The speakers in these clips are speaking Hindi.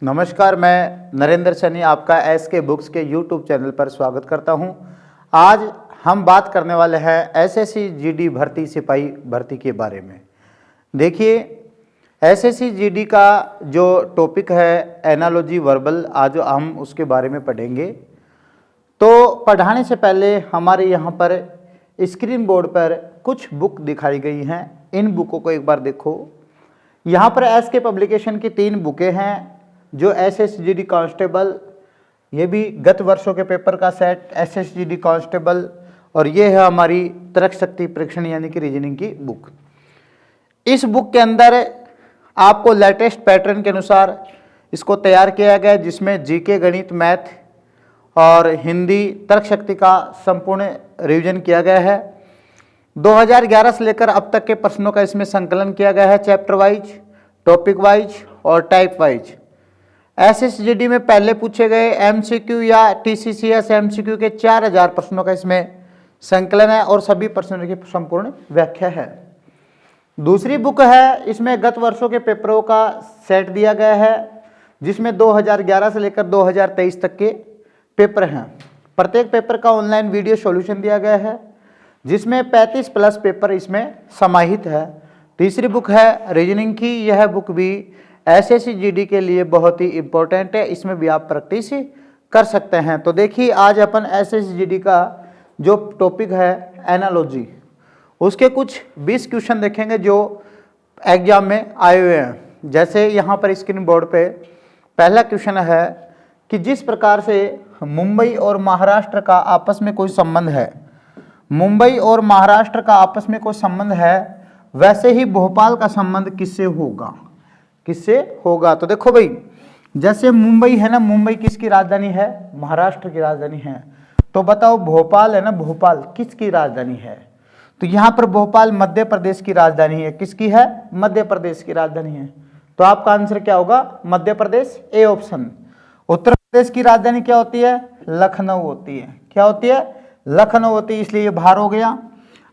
नमस्कार, मैं नरेंद्र सैनी आपका एसके बुक्स के यूट्यूब चैनल पर स्वागत करता हूं। आज हम बात करने वाले हैं एसएससी जीडी भर्ती सिपाही भर्ती के बारे में। देखिए, एसएससी जीडी का जो टॉपिक है एनालॉजी वर्बल, आज हम उसके बारे में पढ़ेंगे। तो पढ़ाने से पहले हमारे यहाँ पर स्क्रीन बोर्ड पर कुछ बुक दिखाई गई हैं, इन बुकों को एक बार देखो। यहाँ पर एसके पब्लिकेशन की 3 बुकें हैं जो एसएसजीडी कांस्टेबल, ये भी गत वर्षों के पेपर का सेट एसएसजीडी कांस्टेबल, और ये है हमारी तर्क शक्ति परीक्षण यानी कि रीजनिंग की बुक। इस बुक के अंदर आपको लेटेस्ट पैटर्न के अनुसार इसको तैयार किया गया है, जिसमें जीके, गणित, मैथ और हिंदी, तर्क शक्ति का संपूर्ण रिवीजन किया गया है। 2011 से लेकर अब तक के प्रश्नों का इसमें संकलन किया गया है, चैप्टर वाइज, टॉपिक वाइज और टाइप वाइज। एसएसजीडी में पहले पूछे गए एमसीक्यू या टीसीसीएस एमसीक्यू के 4000 प्रश्नों का इसमें संकलन है और सभी प्रश्नों की संपूर्ण व्याख्या है। दूसरी बुक है, इसमें गत वर्षों के पेपरों का सेट दिया गया है, जिसमें 2011 से लेकर 2023 तक के पेपर हैं। प्रत्येक पेपर का ऑनलाइन वीडियो सॉल्यूशन दिया गया है, जिसमें 35+ पेपर इसमें समाहित है। तीसरी बुक है रीजनिंग की, यह बुक भी एसएससी जीडी के लिए बहुत ही इम्पोर्टेंट है, इसमें भी आप प्रैक्टिस कर सकते हैं। तो देखिए, आज अपन एसएससी जीडी का जो टॉपिक है एनालॉजी, उसके कुछ 20 क्वेश्चन देखेंगे जो एग्जाम में आए हुए हैं। जैसे यहाँ पर स्क्रीन बोर्ड पे पहला क्वेश्चन है कि जिस प्रकार से मुंबई और महाराष्ट्र का आपस में कोई संबंध है, मुंबई और महाराष्ट्र का आपस में कोई संबंध है, वैसे ही भोपाल का संबंध किससे होगा, किससे होगा। तो देखो भाई, जैसे मुंबई है ना, मुंबई किसकी राजधानी है, महाराष्ट्र की राजधानी है। तो बताओ भोपाल है ना, भोपाल किसकी राजधानी है। तो यहाँ पर भोपाल मध्य प्रदेश की राजधानी है। किसकी है, मध्य प्रदेश की राजधानी है। तो आपका आंसर क्या होगा, मध्य प्रदेश, ए ऑप्शन। उत्तर प्रदेश की राजधानी क्या होती है, लखनऊ होती है। क्या होती है, लखनऊ होती है, इसलिए ये बाहर हो गया।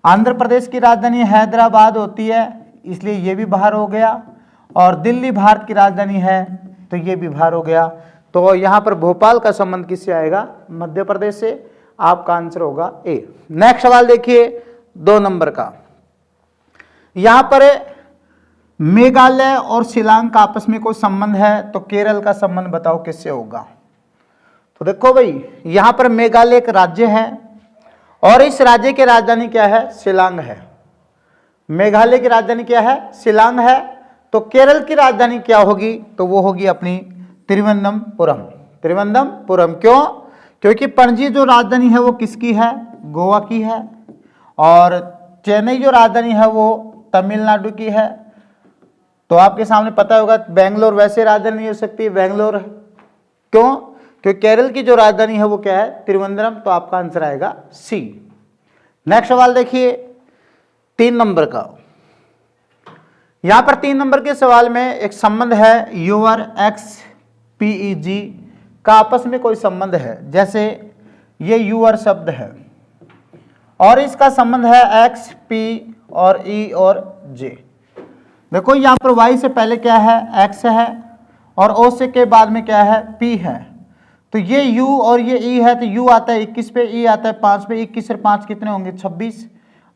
आंध्र प्रदेश की राजधानी हैदराबाद होती है, इसलिए ये भी बाहर हो गया। और दिल्ली भारत की राजधानी है, तो ये भी बाहर हो गया। तो यहाँ पर भोपाल का संबंध किससे आएगा, मध्य प्रदेश से। आपका आंसर होगा ए। नेक्स्ट सवाल देखिए 2 नंबर का। यहाँ पर मेघालय और शिलांग का आपस में कोई संबंध है, तो केरल का संबंध बताओ किससे होगा। तो देखो भाई, यहाँ पर मेघालय एक राज्य है और इस राज्य की राजधानी क्या है, शिलांग है। मेघालय की राजधानी क्या है, शिलांग है। तो केरल की राजधानी क्या होगी, तो वो होगी अपनी तिरुवनंतपुरम। तिरुवनंतपुरम क्यों, क्योंकि पणजी जो राजधानी है वो किसकी है, गोवा की है। और चेन्नई जो राजधानी है वो तमिलनाडु की है। तो आपके सामने पता होगा बेंगलोर वैसे राजधानी नहीं हो सकती, बेंगलोर है। क्यों, क्योंकि केरल की जो राजधानी है वो क्या है, तिरुवनंतपुरम। तो आपका आंसर आएगा सी। नेक्स्ट सवाल देखिए 3 नंबर का। यहां पर 3 नंबर के सवाल में एक संबंध है, यूआर एक्स पीईजी का आपस में कोई संबंध है। जैसे ये यूआर शब्द है और इसका संबंध है एक्स, पी और ई और जे। देखो यहाँ पर वाई से पहले क्या है, एक्स है, और ओ से के बाद में क्या है, पी है। तो ये यू और ये ई है, तो यू आता है 21 पे, ई आता है 5 पे। 21 और 5 कितने होंगे, 26।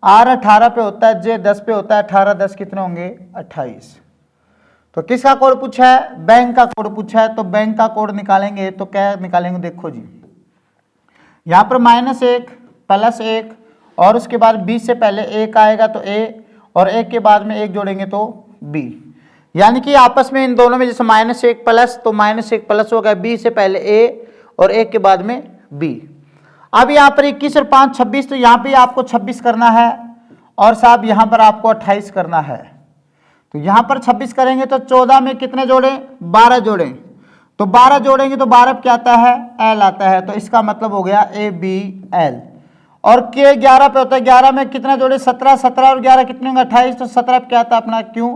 आर 18 पे होता है, जे 10 पे होता है, 18 10 कितने होंगे, 28। तो किसका कोड पूछा है, बैंक का कोड पूछा है। तो बैंक का कोड निकालेंगे तो क्या निकालेंगे, देखो जी, यहाँ पर -1 +1 और उसके बाद 20 से पहले 1 आएगा तो ए, और 1 के बाद में 1 जोड़ेंगे तो बी। यानी कि आपस में इन दोनों में जैसे -1 प्लस, तो -1 प्लस हो गया, 20 से पहले ए और 1 के बाद में बी। अब यहाँ पर 21 और 5 26, तो यहाँ पे आपको 26 करना है और साहब यहाँ पर आपको 28 करना है। तो यहाँ पर 26 करेंगे तो 14 में कितने जोड़ें, 12 जोड़ें। तो 12 जोड़ेंगे तो 12 क्या आता है, एल आता है। तो इसका मतलब हो गया ए बी एल। और के 11 पे होता है, 11 में कितने जोड़े, 17, 17 और 11 कितने होंगे, 28। तो 17 क्या आता है अपना क्यू।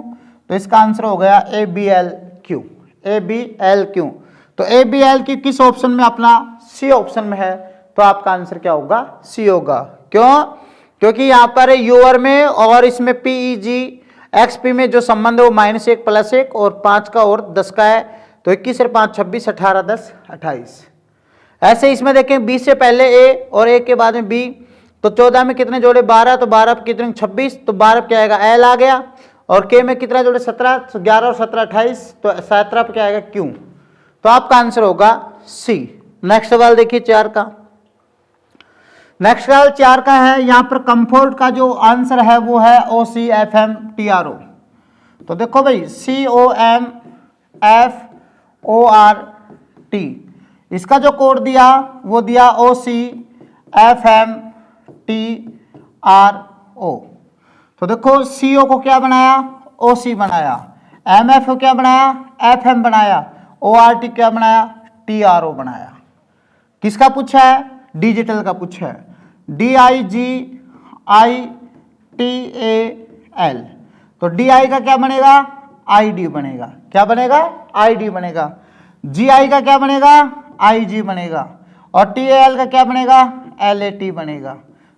तो इसका आंसर हो गया A B L Q, A B L Q. तो ए बी एल क्यू किस ऑप्शन में, अपना सी ऑप्शन में है। तो आपका आंसर क्या होगा, सी होगा। क्यों, क्योंकि यहाँ पर यूआर में और इसमें पीईजी एक्सपी में जो संबंध है वो -1 +1 और 5 का और 10 का है। तो 21 और 5 26, 18 10 28। ऐसे इसमें देखें 20 से पहले ए और ए के बाद में बी, तो 14 में कितने जोड़े 12, तो 12 पे कितने 26, तो 12 पे क्या आएगा एल आ गया। और के में कितना जोड़े 17, तो 11 और 17 28, तो 17 पे क्या आएगा क्यू। तो आपका आंसर होगा सी। नेक्स्ट सवाल देखिए 4 का। नेक्स्ट सवाल 4 का है, यहां पर कंफर्ट का जो आंसर है वो है OCFMTRO। तो देखो भाई COMFORT, इसका जो कोड दिया वो दिया OCFMTRO। तो देखो CO को क्या बनाया OC बनाया, MF को क्या बनाया FM बनाया, ORT क्या बनाया TRO बनाया। किसका पूछा है डिजिटल का पूछा है, DIGITAL। तो DI का क्या बनेगा ID बनेगा, क्या बनेगा ID बनेगा। GI का क्या बनेगा IG बनेगा और TAL का क्या बनेगा LAT बनेगा।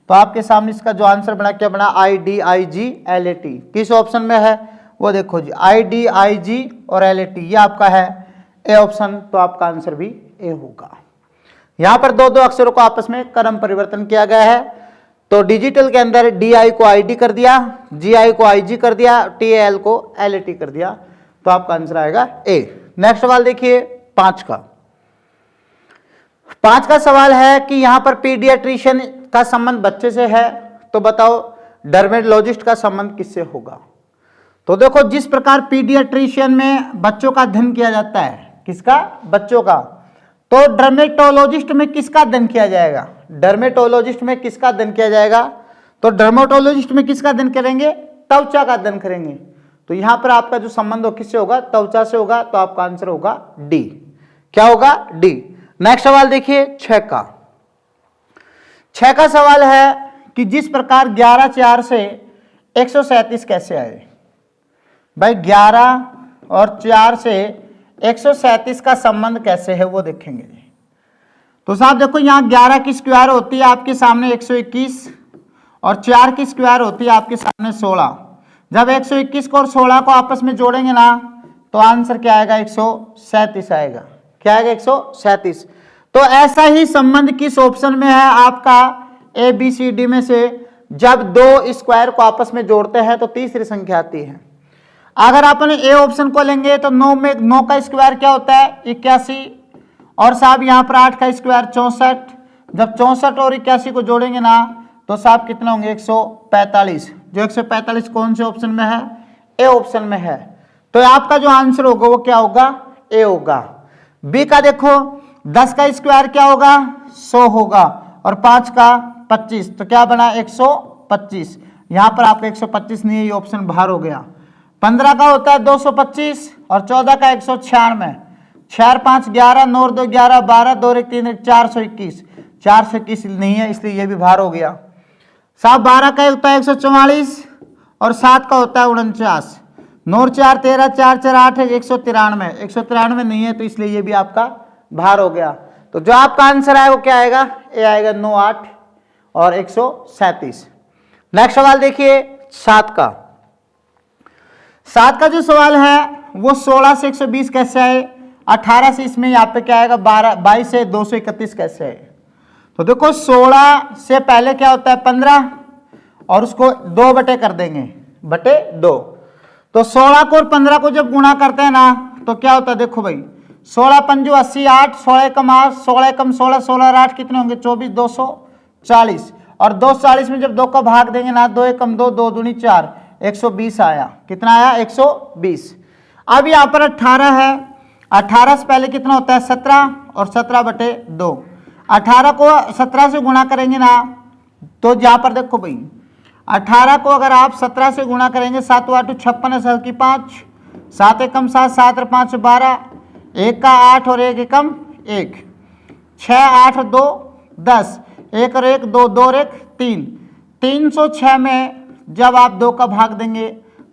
तो आपके सामने इसका जो आंसर बना क्या बना IDIGLAT। किस ऑप्शन में है वो देखो जी IDIG और LAT, ये आपका है ए ऑप्शन। तो आपका आंसर भी ए होगा। यहां पर दो अक्षरों को आपस में क्रम परिवर्तन किया गया है। तो डिजिटल के अंदर DI को ID कर दिया, GI को IG कर दिया, TAL को LAT कर दिया। तो आपका आंसर आएगा ए। नेक्स्ट सवाल देखिए 5 का। 5 का सवाल है कि यहां पर पीडियाट्रिशियन का संबंध बच्चे से है, तो बताओ डर्मेटोलॉजिस्ट का संबंध किससे होगा। तो देखो जिस प्रकार पीडियाट्रिशियन में बच्चों का अध्ययन किया जाता है, किसका बच्चों का, तो डर्मेटोलॉजिस्ट में किसका अध्ययन किया जाएगा, डर्मेटोलॉजिस्ट में किसका अध्ययन किया जाएगा। तो डर्मेटोलॉजिस्ट में किसका अध्ययन करेंगे त्वचा का अध्ययन करेंगे। तो यहां पर आपका जो संबंध हो किससे होगा त्वचा से होगा। तो आपका आंसर होगा डी। क्या होगा डी। नेक्स्ट सवाल देखिए 6 का। 6 का सवाल है कि जिस प्रकार 11 4 से 137 कैसे आए। भाई 11 और 4 से 137 का संबंध कैसे है वो देखेंगे। तो साहब देखो यहाँ 11 की स्क्वायर होती है आपके सामने 121 और 4 की स्क्वायर होती है आपके सामने 16। जब 121 को और 16 को आपस में जोड़ेंगे ना तो आंसर क्या आएगा 137 आएगा। क्या आएगा 137। तो ऐसा ही संबंध किस ऑप्शन में है आपका ABCD में से, जब दो स्क्वायर को आपस में जोड़ते हैं तो तीसरी संख्या आती है। अगर अपन ए ऑप्शन को लेंगे तो 9 में 9 का स्क्वायर क्या होता है 81 और साहब यहाँ पर 8 का स्क्वायर 64। जब 64 और 81 को जोड़ेंगे ना तो साहब कितने होंगे 145। जो 145 कौन से ऑप्शन में है ए ऑप्शन में है। तो आपका जो आंसर होगा वो क्या होगा ए होगा। बी का देखो 10 का स्क्वायर क्या होगा 100 होगा और 5 का 25, तो क्या बना 125। यहाँ पर आपका 125 नहीं है, ये ऑप्शन बाहर हो गया। 15 का होता है 225 और 14 का 196। 6 5 11 9 2 11 12 2 1 3 421। 421 नहीं है इसलिए ये भी बाहर हो गया। साहब 12 का होता है 144 और 7 का होता है 49। 9 4 13 4 4 8 है 193। 193 नहीं है तो इसलिए ये भी आपका बाहर हो गया। तो जो आपका आंसर है वो क्या आएगा ए आएगा 9 8 और 137। नेक्स्ट सवाल देखिए 7 का। 7 का जो सवाल है वो 16 से 120 कैसे आए, 18 से इसमें यहाँ पे क्या आएगा 22 से 231 कैसे आए। तो देखो 16 से पहले क्या होता है 15 और उसको 2 बटे कर देंगे बटे 2। तो 16 को और 15 को जब गुणा करते हैं ना तो क्या होता है देखो भाई 16 पंजू 80 8 16 कम 8 16 कम 16 16 और 8 कितने होंगे 24 240 और 240 में जब 2 का भाग देंगे ना 2 कम 2 2 दूनी 4 120 आया। कितना आया 120। अब यहाँ पर 18 है, 18 से पहले कितना होता है 17 और 17 बटे 2। 18 को 17 से गुणा करेंगे ना तो यहाँ पर देखो भाई 18 को अगर आप 17 से गुणा करेंगे 7 8 56 7 की 5 7 एकम 7 7 और 5 12 1 का 8 और 1 एकम 1 6 8 2 10 1 और 1 2 2 और 1 3 306 में जब आप 2 का भाग देंगे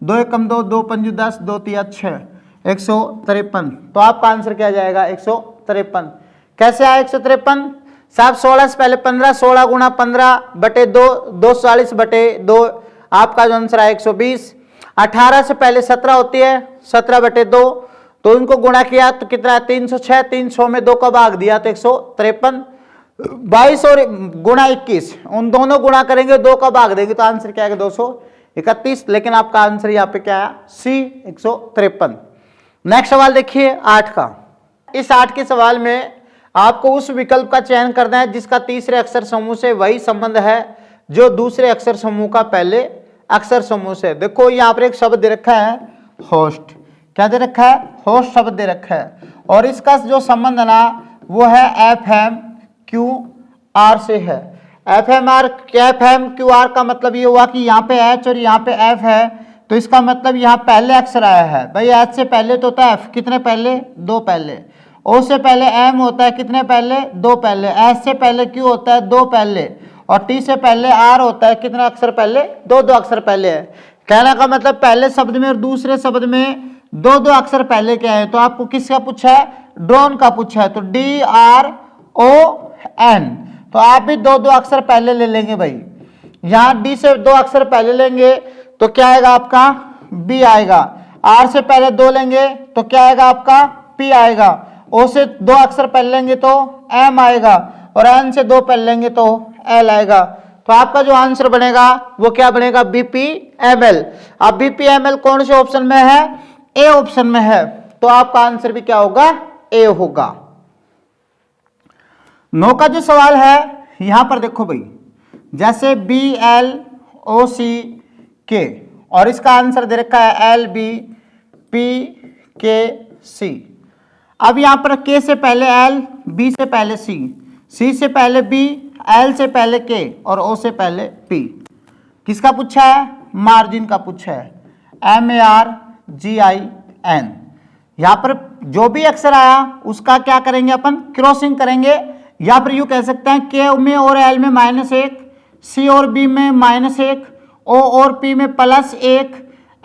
2 एकम 2 2 पंजू 10 2 तिया 6 153। तो आपका आंसर क्या जाएगा 153। कैसे आया 153 साहब 16 से पहले 15 16 गुणा 15 बटे 2 240 बटे 2 आपका जो आंसर है 120। 18 से पहले 17 होती है 17 बटे 2 तो इनको गुणा किया तो कितना है 306, 300 में 2 का भाग दिया तो 153, 22 और गुणा 21, उन दोनों गुणा करेंगे 2 का भाग देंगे तो आंसर क्या आएगा 231। लेकिन आपका आंसर यहाँ पे क्या आया सी 153। नेक्स्ट सवाल देखिए 8 का। इस 8 के सवाल में आपको उस विकल्प का चयन करना है जिसका तीसरे अक्षर समूह से वही संबंध है जो दूसरे अक्षर समूह का पहले अक्षर समूह से। देखो यहाँ पर एक शब्द दे रखा है होस्ट, क्या दे रखा है होस्ट शब्द दे रखा है, और इसका जो संबंध है ना वो है FMQR से है। FMQR का मतलब ये हुआ कि यहाँ पे H और यहाँ पे F है, तो इसका मतलब यहाँ पहले अक्षर आया है भाई। H से पहले तो होता है F, कितने पहले 2 पहले। O से पहले M होता है, कितने पहले 2 पहले। S से पहले Q होता है 2 पहले, और T से पहले R होता है, कितने अक्षर पहले 2 अक्षर पहले है। कहने का मतलब पहले शब्द में और दूसरे शब्द में 2 अक्षर पहले क्या है। तो आपको किसका पूछा है ड्रोन का पूछा है, तो DRON, तो आप भी 2 अक्षर पहले ले लेंगे भाई। यहाँ D से 2 अक्षर पहले लेंगे तो क्या आएगा आपका B आएगा, R से पहले 2 लेंगे तो क्या आएगा आपका P आएगा, O से 2 अक्षर पहले लेंगे तो M आएगा, और N से 2 पहले लेंगे तो L आएगा। तो आपका जो आंसर बनेगा वो क्या बनेगा BPML। अब BPML कौन से ऑप्शन में है ए ऑप्शन में है, तो आपका आंसर भी क्या होगा ए होगा। 9 का जो सवाल है यहां पर देखो भाई, जैसे BLOCK और इसका आंसर दे रखा है LBPKC। अब यहां पर K से पहले L, B से पहले C, C से पहले B, L से पहले K और O से पहले P। किसका पूछा है मार्जिन का पूछा है MARGIN। यहां पर जो भी अक्षर आया उसका क्या करेंगे अपन क्रॉसिंग करेंगे, या फिर यूं कह सकते हैं K में और L में -1, C और B में -1, O और P में +1,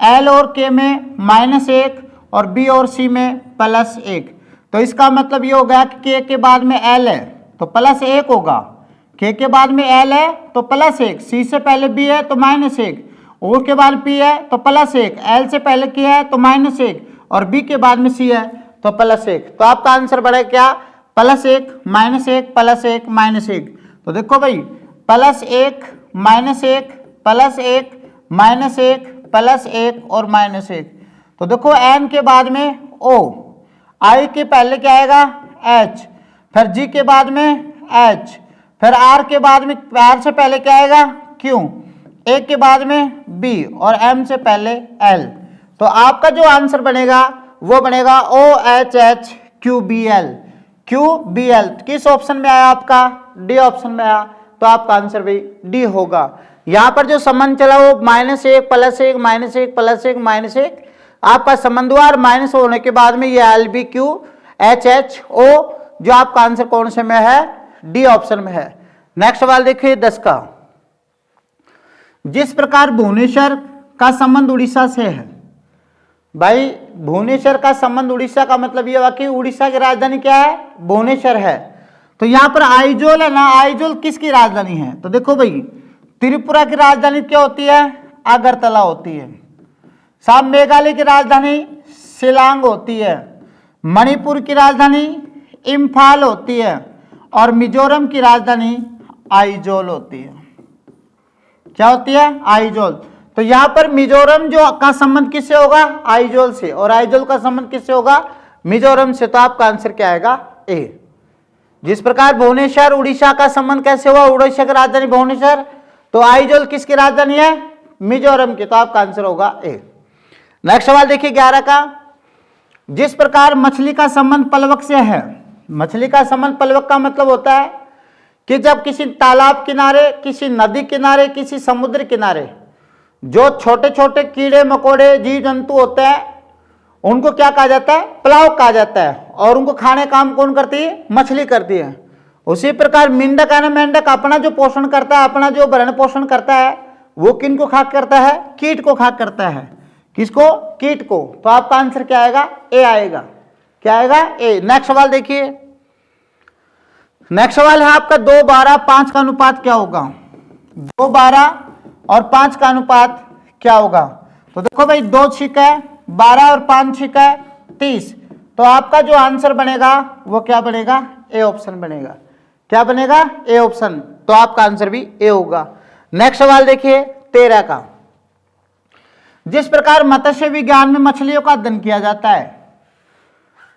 L और K में -1 और B और C में +1। तो इसका मतलब ये हो गया कि K के बाद में L है तो +1 होगा, K के बाद में L है तो +1, C से पहले B है तो -1, O के बाद P है तो +1, L से पहले K है तो -1 और B के बाद में C है तो +1। तो आपका आंसर बढ़ेगा क्या +1 -1 +1 -1। तो देखो भाई +1 -1 +1 -1 +1 और -1। तो देखो N के बाद में O, I के पहले क्या आएगा H, फिर G के बाद में H, फिर R के बाद में R से पहले क्या आएगा Q, A के बाद में B और M से पहले L। तो आपका जो आंसर बनेगा वो बनेगा OHHQBL। QBL किस ऑप्शन में आया आपका डी ऑप्शन में आया, तो आपका आंसर भी डी होगा। यहां पर जो संबंध चला वो -1 +1 -1 +1 -1 आपका संबंध हुआ, और माइनस होने के बाद में ये LBQHHO जो आपका आंसर कौन से में है डी ऑप्शन में है। नेक्स्ट सवाल देखिए 10 का। जिस प्रकार भुवनेश्वर का संबंध उड़ीसा से है, भाई भुवनेश्वर का संबंध उड़ीसा का मतलब यह हुआ कि उड़ीसा की राजधानी क्या है भुवनेश्वर है। तो यहां पर आइजोल है ना, आइजोल किसकी राजधानी है, तो देखो भाई त्रिपुरा की राजधानी क्या होती है अगरतला होती है, साथ मेघालय की राजधानी शिलांग होती है, मणिपुर की राजधानी इम्फाल होती है, और मिजोरम की राजधानी आइजोल होती है। क्या होती है आइजोल। तो यहां पर मिजोरम जो का संबंध किससे होगा आइजोल से, और आइजोल का संबंध किससे होगा मिजोरम से। तो आपका आंसर क्या आएगा ए। जिस प्रकार भुवनेश्वर उड़ीसा का संबंध कैसे हुआ, उड़ीसा की राजधानी भुवनेश्वर, तो आइजोल किसकी राजधानी है मिजोरम की, तो आपका आंसर होगा ए। नेक्स्ट सवाल देखिए 11 का। जिस प्रकार मछली का संबंध पलवक से है, मछली का संबंध पलवक का मतलब होता है कि जब किसी तालाब किनारे, किसी नदी किनारे, किसी समुद्र किनारे जो छोटे छोटे कीड़े मकोड़े जीव जंतु होते हैं उनको क्या कहा जाता है प्लावक कहा जाता है, और उनको खाने काम कौन करती है मछली करती है। उसी प्रकार मेंढक है ना, मेंढक अपना जो पोषण करता है, अपना जो भरण पोषण करता है वो किन को खाक करता है कीट को खाक करता है। किसको कीट को। तो आपका आंसर क्या आएगा ए आएगा। क्या आएगा ए। नेक्स्ट सवाल देखिए। नेक्स्ट सवाल है आपका 2 12 5 का अनुपात क्या होगा, 2 12 और 5 का अनुपात क्या होगा। तो देखो भाई 2 6 है, 12 और 5 6 है 30, तो आपका जो आंसर बनेगा वो क्या बनेगा, ए ऑप्शन बनेगा। क्या बनेगा, ए ऑप्शन। तो आपका आंसर भी ए होगा। नेक्स्ट सवाल देखिए 13 का। जिस प्रकार मत्स्य विज्ञान में मछलियों का अध्ययन किया जाता है,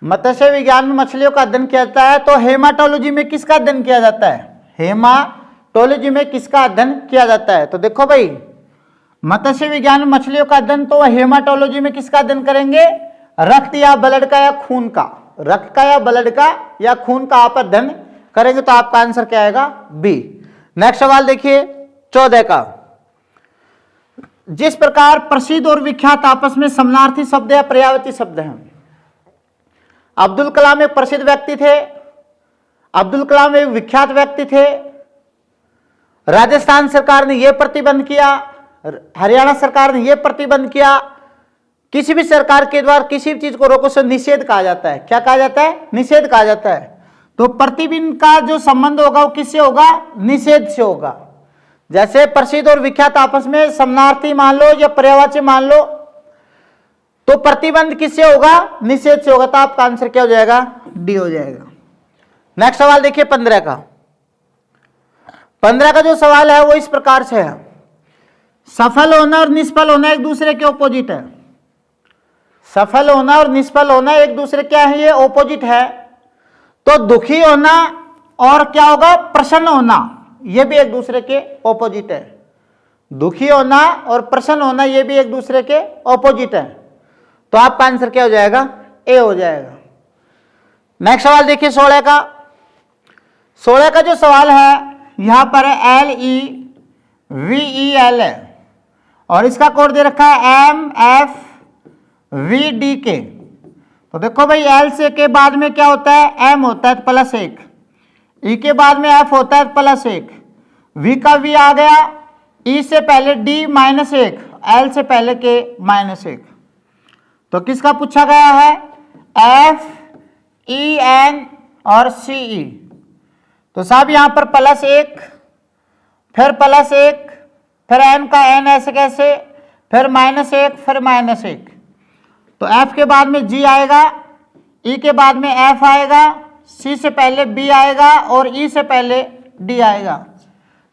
मत्स्य विज्ञान में मछलियों का अध्ययन किया जाता है, तो हेमाटोलॉजी में किसका अध्ययन किया जाता है, हेमाटोलॉजी में किसका अध्ययन किया जाता है। तो देखो भाई, मत्स्य विज्ञान में मछलियों का अध्ययन, तो हेमाटोलॉजी में किसका अध्ययन करेंगे, रक्त या ब्लड का या खून का, रक्त का या ब्लड का या खून का आप अध्ययन करेंगे। तो आपका आंसर क्या आएगा, बी। नेक्स्ट सवाल देखिए 14 का। जिस प्रकार प्रसिद्ध और विख्यात आपस में समानार्थी शब्द या पर्यायवाची शब्द हैं। अब्दुल कलाम एक प्रसिद्ध व्यक्ति थे, अब्दुल कलाम एक विख्यात व्यक्ति थे। राजस्थान सरकार ने यह प्रतिबंध किया, हरियाणा सरकार ने यह प्रतिबंध किया। किसी भी सरकार के द्वारा किसी भी चीज को रोको से निषेध कहा जाता है। क्या कहा जाता है, निषेध कहा जाता है। तो प्रतिबंध का जो संबंध होगा वो किससे होगा, निषेध से होगा। जैसे प्रसिद्ध और विख्यात आपस में समानार्थी मान लो या पर्यायवाची मान लो, तो प्रतिबंध किससे होगा, निषेध से होगा। तो आपका आंसर क्या हो जाएगा, डी हो जाएगा। नेक्स्ट सवाल देखिए 15 का। 15 का जो सवाल है वो इस प्रकार से है, सफल होना और निष्फल होना एक दूसरे के ऑपोजिट है। सफल होना और निष्फल होना एक दूसरे क्या है, ये ऑपोजिट है। तो दुखी होना और क्या होगा, प्रसन्न होना, ये भी एक दूसरे के ऑपोजिट है। दुखी होना और प्रसन्न होना ये भी एक दूसरे के ऑपोजिट है। तो आपका आंसर क्या हो जाएगा, ए हो जाएगा। नेक्स्ट सवाल देखिए 16 का। 16 का जो सवाल है यहां पर LEVEL है और इसका कोड दे रखा है MFVDK। तो देखो भाई, L से के बाद में क्या होता है, M होता है +1, E के बाद में F होता है +1, V का V आ गया, E से पहले D -1, L से पहले के -1। तो किसका पूछा गया है, FEN और CE। तो साहब यहां पर +1 फिर +1 फिर N का N ऐसे कैसे, फिर -1 फिर -1। तो F के बाद में G आएगा, E के बाद में F आएगा, C से पहले B आएगा और E से पहले D आएगा।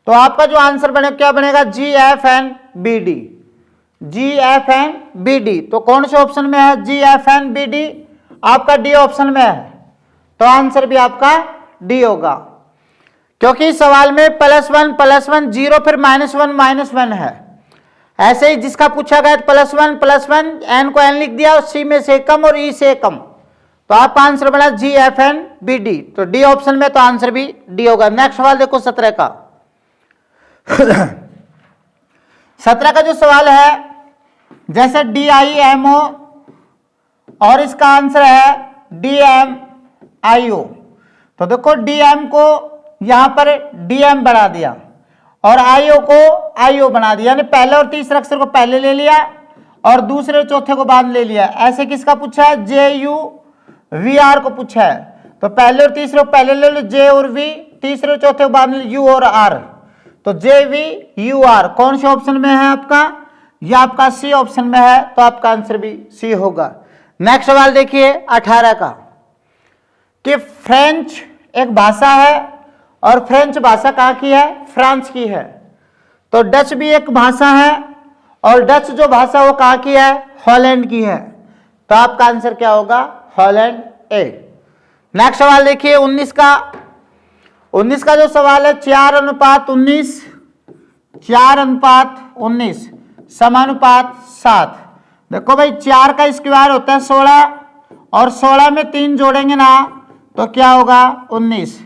तो आपका जो आंसर बने क्या बनेगा, GFNBD। GFNBD। तो कौन से ऑप्शन में है, GFNBD आपका डी ऑप्शन में है। तो आंसर भी आपका डी होगा, क्योंकि सवाल में +1 +1 0 फिर -1 -1 है। ऐसे ही जिसका पूछा गया +1 +1 N को N लिख दिया और C में से कम और E से कम। तो आपका आंसर बना GFNBD। तो डी ऑप्शन में, तो आंसर भी डी होगा। नेक्स्ट सवाल देखो 17 का। 17 का जो सवाल है, जैसे DIMO और इसका आंसर है DMIO। तो देखो DM को यहां पर DM बना दिया और IO को IO बना दिया, यानी पहले और तीसरे अक्षर को पहले ले लिया और दूसरे और चौथे को बाद ले लिया। ऐसे किसका पूछा है, JUVR को पूछा है। तो पहले और तीसरे को पहले ले लो J और V, तीसरे और चौथे को बाद में U और R। तो JVUR कौन से ऑप्शन में है आपका, यह आपका C ऑप्शन में है। तो आपका आंसर भी C होगा। नेक्स्ट सवाल देखिए 18 का, कि फ्रेंच एक भाषा है और फ्रेंच भाषा कहाँ की है, फ्रांस की है। तो डच भी एक भाषा है और डच जो भाषा वो कहाँ की है, हॉलैंड की है। तो आपका आंसर क्या होगा, हॉलैंड ए। नेक्स्ट सवाल देखिए 19 का। 19 का जो सवाल है 4:19, 4:19 समानुपात 7। देखो भाई, 4 का स्क्वायर होता है 16 और 16 में 3 जोड़ेंगे ना तो क्या होगा, 19।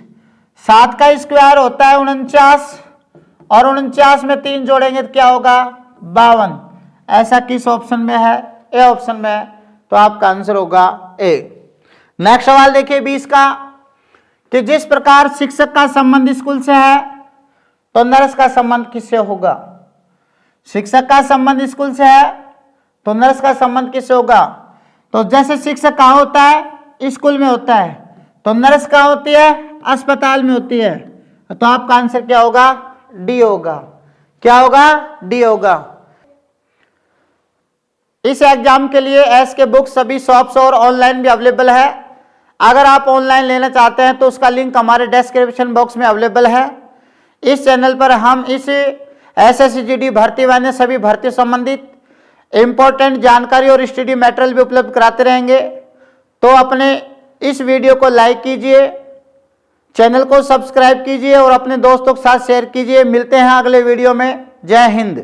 7 का स्क्वायर होता है 49 और 49 में 3 जोड़ेंगे तो क्या होगा, 52। ऐसा किस ऑप्शन में है, ए ऑप्शन में है। तो आपका आंसर होगा ए। नेक्स्ट सवाल देखिए 20 का, कि जिस प्रकार शिक्षक का संबंध स्कूल से है तो नर्स का संबंध किससे होगा। शिक्षक का संबंध स्कूल से है तो नर्स का संबंध किससे होगा। तो जैसे शिक्षक कहाँ होता है, स्कूल में होता है, तो नर्स कहाँ होती है, अस्पताल में होती है। तो आपका आंसर क्या होगा, डी होगा। क्या होगा, डी होगा। इस एग्जाम के लिए एस के बुक्स सभी शॉप्स और ऑनलाइन भी अवेलेबल है। अगर आप ऑनलाइन लेना चाहते हैं तो उसका लिंक हमारे डिस्क्रिप्शन बॉक्स में अवेलेबल है। इस चैनल पर हम इस SSC GD भर्ती व अन्य सभी भर्ती संबंधित इम्पोर्टेंट जानकारी और स्टडी मटेरियल भी उपलब्ध कराते रहेंगे। तो अपने इस वीडियो को लाइक कीजिए, चैनल को सब्सक्राइब कीजिए और अपने दोस्तों के साथ शेयर कीजिए। मिलते हैं अगले वीडियो में। जय हिंद।